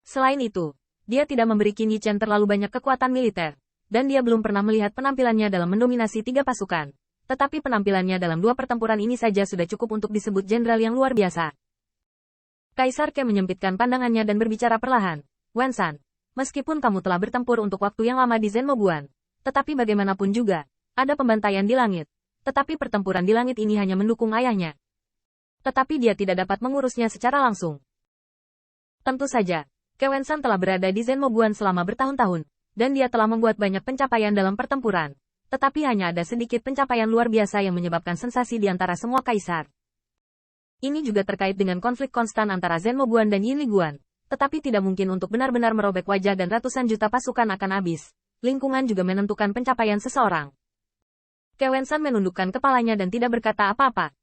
Selain itu, dia tidak memberi Qin Yichen terlalu banyak kekuatan militer, dan dia belum pernah melihat penampilannya dalam mendominasi 3 pasukan. Tetapi penampilannya dalam 2 pertempuran ini saja sudah cukup untuk disebut jenderal yang luar biasa. Kaisar Ke menyempitkan pandangannya dan berbicara perlahan. Wen San, meskipun kamu telah bertempur untuk waktu yang lama di Zenmoguan, tetapi bagaimanapun juga, ada pembantaian di langit. Tetapi pertempuran di langit ini hanya mendukung ayahnya. Tetapi dia tidak dapat mengurusnya secara langsung. Tentu saja, Ke Wen San telah berada di Zenmoguan selama bertahun-tahun, dan dia telah membuat banyak pencapaian dalam pertempuran. Tetapi hanya ada sedikit pencapaian luar biasa yang menyebabkan sensasi di antara semua kaisar. Ini juga terkait dengan konflik konstan antara Zenmoguan dan Yinliguan. Tetapi tidak mungkin untuk benar-benar merobek wajah dan ratusan juta pasukan akan habis. Lingkungan juga menentukan pencapaian seseorang. Ke Wen San menundukkan kepalanya dan tidak berkata apa-apa.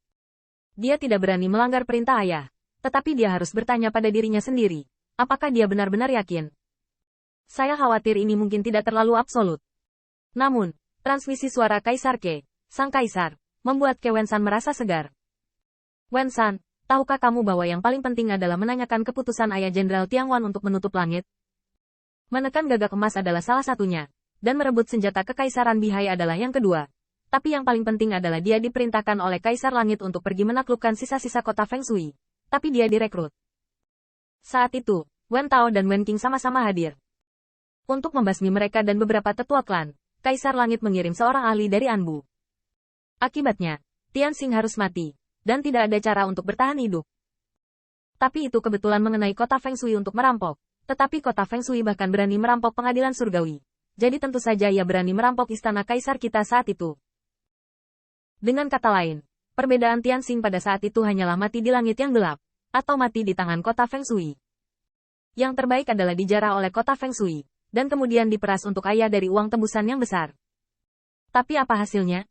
Dia tidak berani melanggar perintah ayah. Tetapi dia harus bertanya pada dirinya sendiri. Apakah dia benar-benar yakin? Saya khawatir ini mungkin tidak terlalu absolut. Namun, transmisi suara Kaisar Ke, sang kaisar, membuat Ke Wen San merasa segar. Wen San, tahukah kamu bahwa yang paling penting adalah menanyakan keputusan ayah Jenderal Tiangwan untuk menutup langit? Menekan gagak emas adalah salah satunya, dan merebut senjata kekaisaran Bihai adalah yang kedua. Tapi yang paling penting adalah dia diperintahkan oleh Kaisar Langit untuk pergi menaklukkan sisa-sisa kota Feng Shui. Tapi dia direkrut. Saat itu, Wen Tao dan Wen Qing sama-sama hadir. Untuk membasmi mereka dan beberapa tetua klan, Kaisar Langit mengirim seorang ahli dari Anbu. Akibatnya, Tian Xing harus mati, dan tidak ada cara untuk bertahan hidup. Tapi itu kebetulan mengenai kota Feng Shui untuk merampok. Tetapi kota Feng Shui bahkan berani merampok pengadilan surgawi. Jadi tentu saja ia berani merampok istana kaisar kita saat itu. Dengan kata lain, perbedaan Tian Xing pada saat itu hanyalah mati di langit yang gelap, atau mati di tangan kota Feng Shui. Yang terbaik adalah dijarah oleh kota Feng Shui, dan kemudian diperas untuk ayah dari uang tembusan yang besar. Tapi apa hasilnya?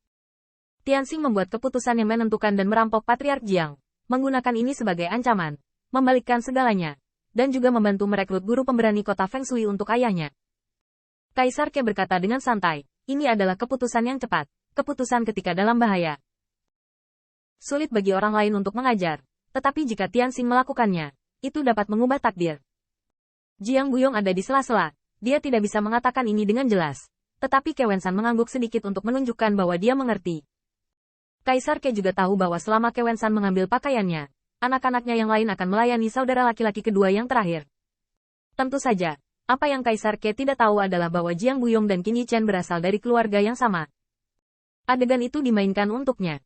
Tian Xing membuat keputusan yang menentukan dan merampok Patriark Jiang, menggunakan ini sebagai ancaman, membalikkan segalanya, dan juga membantu merekrut guru pemberani kota Feng Shui untuk ayahnya. Kaisar Ke berkata dengan santai, ini adalah keputusan yang cepat, keputusan ketika dalam bahaya. Sulit bagi orang lain untuk mengajar, tetapi jika Tian Xing melakukannya, itu dapat mengubah takdir. Jiang Buyong ada di sela-sela. Dia tidak bisa mengatakan ini dengan jelas. Tetapi Ke Wen San mengangguk sedikit untuk menunjukkan bahwa dia mengerti. Kaisar Ke juga tahu bahwa selama Ke Wen San mengambil pakaiannya, anak-anaknya yang lain akan melayani saudara laki-laki kedua yang terakhir. Tentu saja, apa yang Kaisar Ke tidak tahu adalah bahwa Jiang Buyong dan Qin Yichen berasal dari keluarga yang sama. Adegan itu dimainkan untuknya.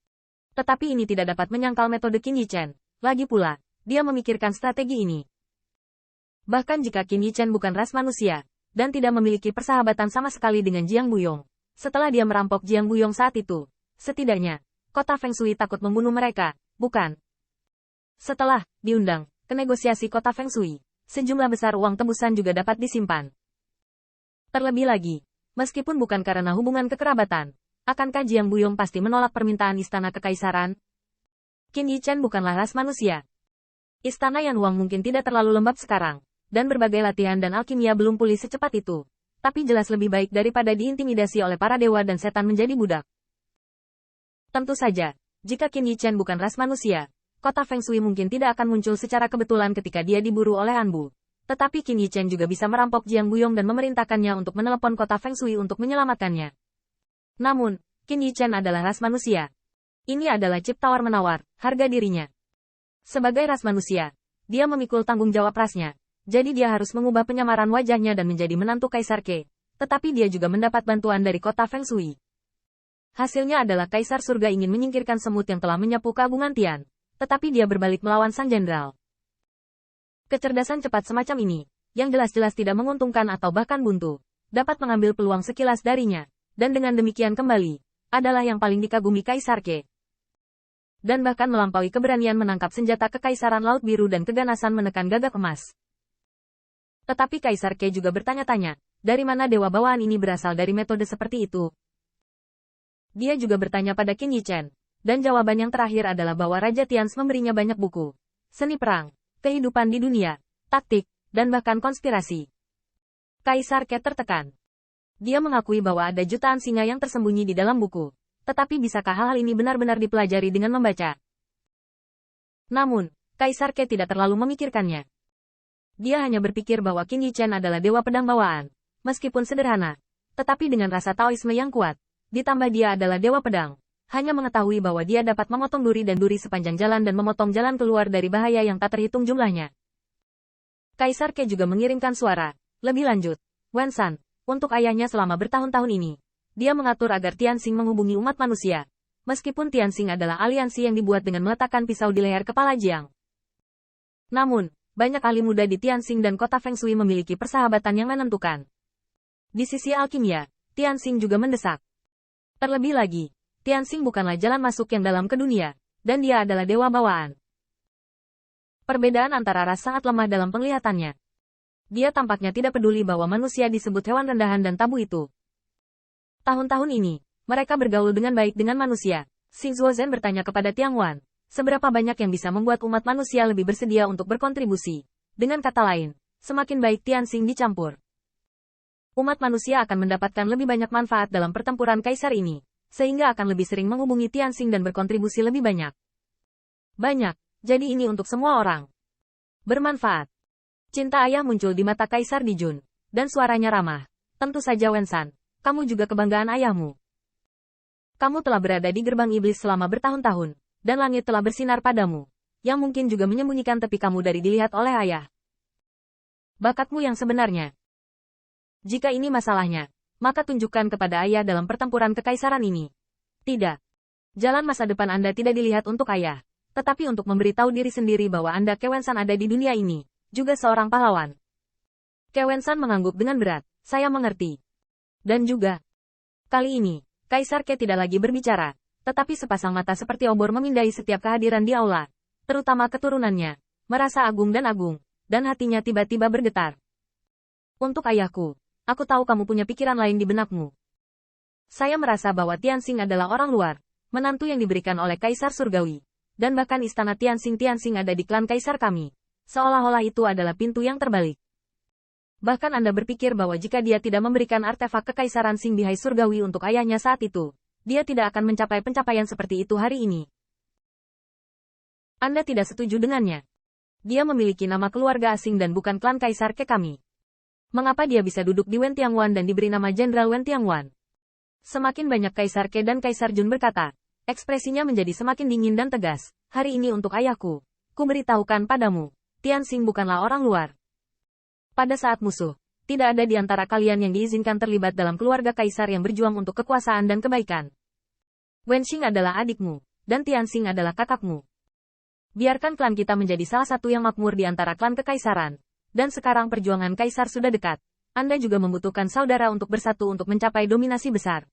Tetapi ini tidak dapat menyangkal metode Qin Yichen. Lagi pula, dia memikirkan strategi ini. Bahkan jika Qin Yichen bukan ras manusia, dan tidak memiliki persahabatan sama sekali dengan Jiang Buyong. Setelah dia merampok Jiang Buyong saat itu, setidaknya, kota Feng Shui takut membunuh mereka, bukan? Setelah diundang ke negosiasi kota Feng Shui, sejumlah besar uang tembusan juga dapat disimpan. Terlebih lagi, meskipun bukan karena hubungan kekerabatan, akankah Jiang Buyong pasti menolak permintaan istana kekaisaran? Qin Yichen bukanlah ras manusia. Istana Yanhuang mungkin tidak terlalu lembab sekarang, dan berbagai latihan dan alkimia belum pulih secepat itu. Tapi jelas lebih baik daripada diintimidasi oleh para dewa dan setan menjadi budak. Tentu saja, jika Qin Yichen bukan ras manusia, kota Feng Shui mungkin tidak akan muncul secara kebetulan ketika dia diburu oleh Anbu. Tetapi Qin Yichen juga bisa merampok Jiang Buyong dan memerintahkannya untuk menelepon kota Feng Shui untuk menyelamatkannya. Namun, Qin Yichen adalah ras manusia. Ini adalah chip tawar-menawar, harga dirinya. Sebagai ras manusia, dia memikul tanggung jawab rasnya. Jadi dia harus mengubah penyamaran wajahnya dan menjadi menantu Kaisar Ke. Tetapi dia juga mendapat bantuan dari kota Feng Shui. Hasilnya adalah Kaisar Surga ingin menyingkirkan semut yang telah menyapu keagungan Tian. Tetapi dia berbalik melawan sang jenderal. Kecerdasan cepat semacam ini, yang jelas-jelas tidak menguntungkan atau bahkan buntu, dapat mengambil peluang sekilas darinya. Dan dengan demikian kembali, adalah yang paling dikagumi Kaisar Ke. Dan bahkan melampaui keberanian menangkap senjata kekaisaran Laut Biru dan keganasan menekan gagak emas. Tetapi Kaisar Ke juga bertanya-tanya, dari mana dewa bawaan ini berasal dari metode seperti itu? Dia juga bertanya pada Qin Yichen, dan jawaban yang terakhir adalah bahwa Raja Tians memberinya banyak buku. Seni perang, kehidupan di dunia, taktik, dan bahkan konspirasi. Kaisar Ke tertekan. Dia mengakui bahwa ada jutaan singa yang tersembunyi di dalam buku. Tetapi bisakah hal-hal ini benar-benar dipelajari dengan membaca? Namun, Kaisar Ke tidak terlalu memikirkannya. Dia hanya berpikir bahwa Qin Yichen adalah dewa pedang bawaan. Meskipun sederhana, tetapi dengan rasa Taoisme yang kuat, ditambah dia adalah dewa pedang. Hanya mengetahui bahwa dia dapat memotong duri dan duri sepanjang jalan dan memotong jalan keluar dari bahaya yang tak terhitung jumlahnya. Kaisar Ke juga mengirimkan suara. Lebih lanjut, Wen San, untuk ayahnya selama bertahun-tahun ini, dia mengatur agar Tianxing menghubungi umat manusia. Meskipun Tianxing adalah aliansi yang dibuat dengan meletakkan pisau di leher kepala Jiang. Namun, banyak ahli muda di Tianxing dan kota Feng Shui memiliki persahabatan yang menentukan. Di sisi alkimia, Tianxing juga mendesak. Terlebih lagi, Tianxing bukanlah jalan masuk yang dalam ke dunia, dan dia adalah dewa bawaan. Perbedaan antara ras sangat lemah dalam penglihatannya. Dia tampaknya tidak peduli bahwa manusia disebut hewan rendahan dan tabu itu. Tahun-tahun ini, mereka bergaul dengan baik dengan manusia. Xing Zuozhen bertanya kepada Tiang Wan. Seberapa banyak yang bisa membuat umat manusia lebih bersedia untuk berkontribusi? Dengan kata lain, semakin baik Tianxing dicampur, umat manusia akan mendapatkan lebih banyak manfaat dalam pertempuran kaisar ini, sehingga akan lebih sering menghubungi Tianxing dan berkontribusi lebih banyak. Banyak, jadi ini untuk semua orang. Bermanfaat. Cinta ayah muncul di mata Kaisar Dijun, dan suaranya ramah. Tentu saja Wen San, kamu juga kebanggaan ayahmu. Kamu telah berada di gerbang iblis selama bertahun-tahun, dan langit telah bersinar padamu, yang mungkin juga menyembunyikan tepi kamu dari dilihat oleh ayah. Bakatmu yang sebenarnya. Jika ini masalahnya, maka tunjukkan kepada ayah dalam pertempuran kekaisaran ini. Tidak. Jalan masa depan Anda tidak dilihat untuk ayah, tetapi untuk memberitahu diri sendiri bahwa Anda Ke Wen San ada di dunia ini, juga seorang pahlawan. Ke Wen San mengangguk dengan berat, saya mengerti. Dan juga, kali ini, Kaisar Ke tidak lagi berbicara, tetapi sepasang mata seperti obor memindai setiap kehadiran di aula, terutama keturunannya, merasa agung, dan hatinya tiba-tiba bergetar. Untuk ayahku, aku tahu kamu punya pikiran lain di benakmu. Saya merasa bahwa Tianxing adalah orang luar, menantu yang diberikan oleh Kaisar Surgawi, dan bahkan istana Tianxing ada di klan Kaisar kami. Seolah-olah itu adalah pintu yang terbalik. Bahkan Anda berpikir bahwa jika dia tidak memberikan artefak kekaisaran Xing Bihai Surgawi untuk ayahnya saat itu, dia tidak akan mencapai pencapaian seperti itu hari ini. Anda tidak setuju dengannya. Dia memiliki nama keluarga asing dan bukan klan Kaisar Ke kami. Mengapa dia bisa duduk di Wen Tiangwan dan diberi nama Jenderal Wen Tiangwan? Semakin banyak Kaisar Ke dan Kaisar Jun berkata, ekspresinya menjadi semakin dingin dan tegas. Hari ini untuk ayahku, ku beritahukan padamu, Tianxing bukanlah orang luar. Pada saat musuh, tidak ada di antara kalian yang diizinkan terlibat dalam keluarga kaisar yang berjuang untuk kekuasaan dan kebaikan. Wenxing adalah adikmu, dan Tianxing adalah kakakmu. Biarkan klan kita menjadi salah satu yang makmur di antara klan kekaisaran. Dan sekarang perjuangan kaisar sudah dekat. Anda juga membutuhkan saudara untuk bersatu untuk mencapai dominasi besar.